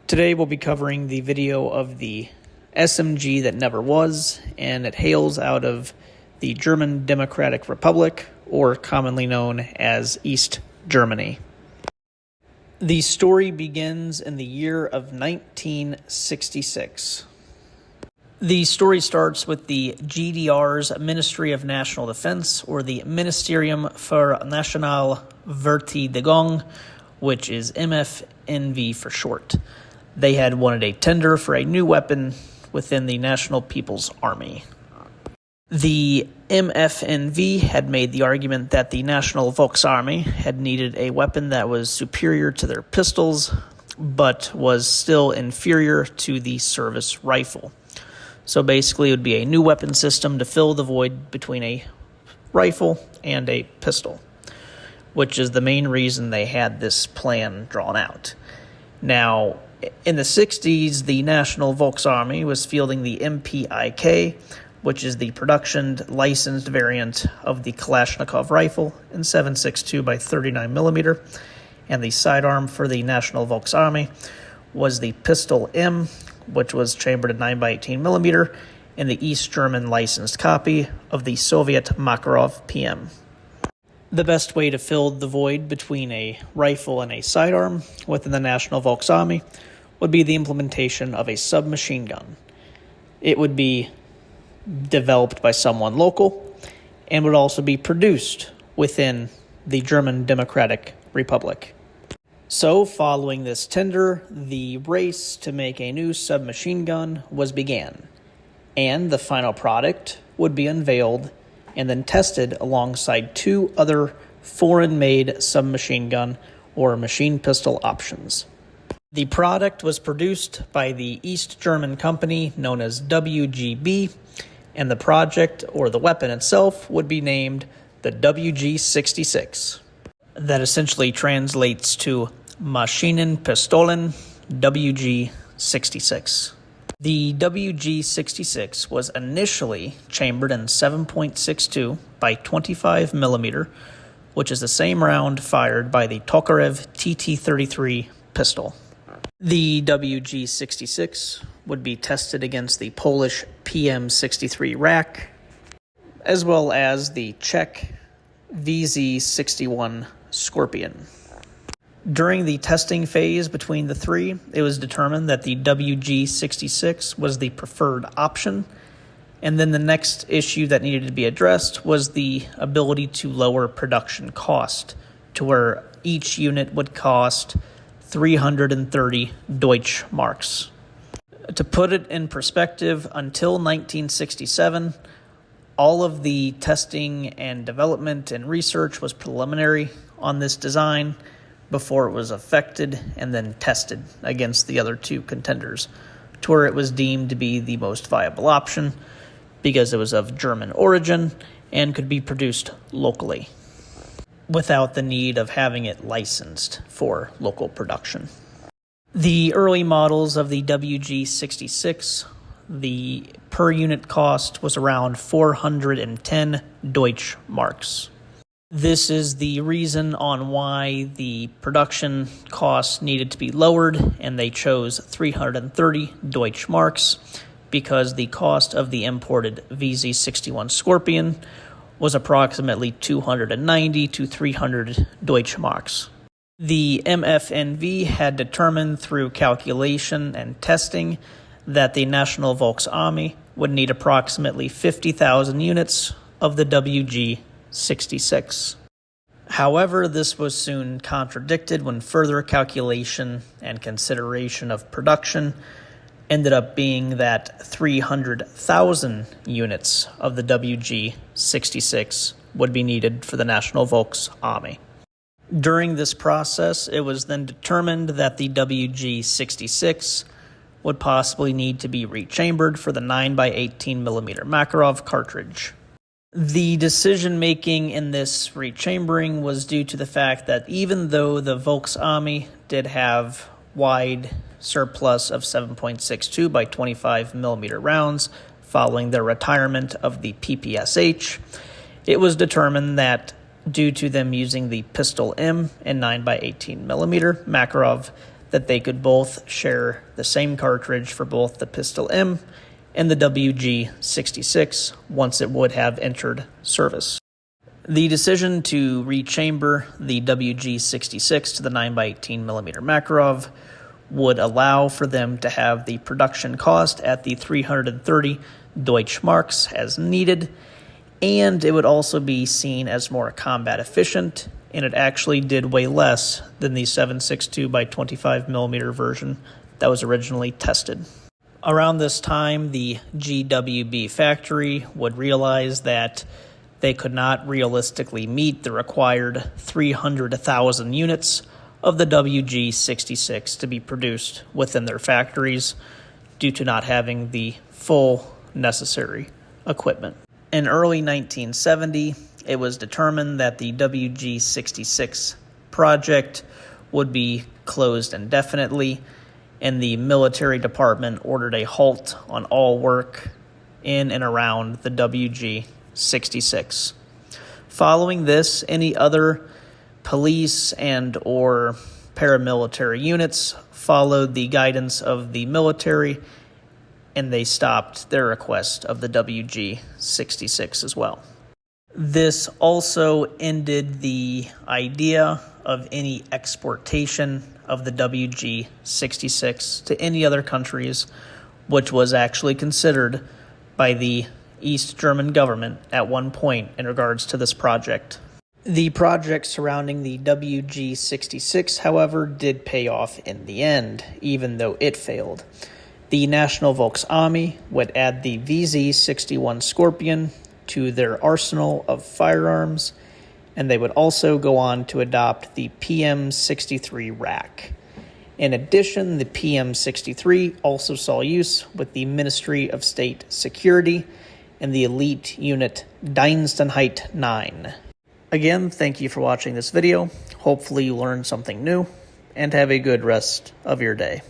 Today we'll be covering the video of the SMG that never was, and it hails out of the German Democratic Republic, or commonly known as East Germany. The story begins in the year of 1966. The story starts with the GDR's Ministry of National Defense, or the Ministerium für Nationale Verteidigung, which is MFNV for short. They had wanted a tender for a new weapon within the National People's Army. The MFNV had made the argument that the National Volksarmee had needed a weapon that was superior to their pistols, but was still inferior to the service rifle. So basically, it would be a new weapon system to fill the void between a rifle and a pistol, which is the main reason they had this plan drawn out. Now, in the 60s, the National Volksarmee was fielding the MPIK, which is the production licensed variant of the Kalashnikov rifle in 7.62 by 39 millimeter, and the sidearm for the National Volksarmee was the Pistol M, which was chambered at 9 by 18 millimeter, in the East German licensed copy of the Soviet Makarov PM. The best way to fill the void between a rifle and a sidearm within the National Volksarmee would be the implementation of a submachine gun. It would be developed by someone local and would also be produced within the German Democratic Republic. So, following this tender, the race to make a new submachine gun was began, and the final product would be unveiled and then tested alongside two other foreign-made submachine gun or machine pistol options. The product was produced by the East German company known as WGB, and the project, or the weapon itself, would be named the WG-66. That essentially translates to Maschinenpistolen WG-66. The WG-66 was initially chambered in 7.62 by 25 millimeter, which is the same round fired by the Tokarev TT-33 pistol. The WG-66 would be tested against the Polish PM-63 rack, as well as the Czech VZ-61 Scorpion. During the testing phase between the three, it was determined that the WG-66 was the preferred option, and then the next issue that needed to be addressed was the ability to lower production cost to where each unit would cost 330 Deutschmarks. To put it in perspective, until 1967, all of the testing and development and research was preliminary on this design before it was affected and then tested against the other two contenders, to where it was deemed to be the most viable option because it was of German origin and could be produced locally without the need of having it licensed for local production. The early models of the WG-66, the per unit cost was around 410 Deutschmarks. This is the reason on why the production costs needed to be lowered, and they chose 330 Deutschmarks because the cost of the imported VZ-61 Scorpion was approximately 290 to 300 Deutschmarks. The MFNV had determined through calculation and testing that the National Volksarmee would need approximately 50,000 units of the WG-66. However, this was soon contradicted when further calculation and consideration of production ended up being that 300,000 units of the WG-66 would be needed for the National Volksarmee. During this process, it was then determined that the WG-66 would possibly need to be rechambered for the 9 by 18 millimeter Makarov cartridge. The decision-making in this rechambering was due to the fact that even though the Volksarmee did have wide surplus of 7.62 by 25 millimeter rounds following their retirement of the PPSH, it was determined that due to them using the Pistol M and 9 by 18 millimeter Makarov, that they could both share the same cartridge for both the Pistol M and the WG66 once it would have entered service. The decision to rechamber the WG66 to the 9x18mm Makarov would allow for them to have the production cost at the 330 Deutschmarks as needed, and it would also be seen as more combat efficient, and it actually did weigh less than the 7.62 by 25mm version that was originally tested. Around this time, the GWB factory would realize that they could not realistically meet the required 300,000 units of the WG66 to be produced within their factories due to not having the full necessary equipment. In early 1970, it was determined that the WG66 project would be closed indefinitely, and the military department ordered a halt on all work in and around the WG66. Following this, any other police and or paramilitary units followed the guidance of the military, and they stopped their request of the WG66 as well. This also ended the idea of any exportation of the WG66 to any other countries, which was actually considered by the East German government at one point in regards to this project. The project surrounding the WG66, however, did pay off in the end, even though it failed. The National Volksarmee would add the VZ61 Scorpion to their arsenal of firearms, and they would also go on to adopt the PM63 rack. In addition, the PM63 also saw use with the Ministry of State Security and the elite unit Dienstenheit 9. Again, thank you for watching this video. Hopefully you learned something new, and have a good rest of your day.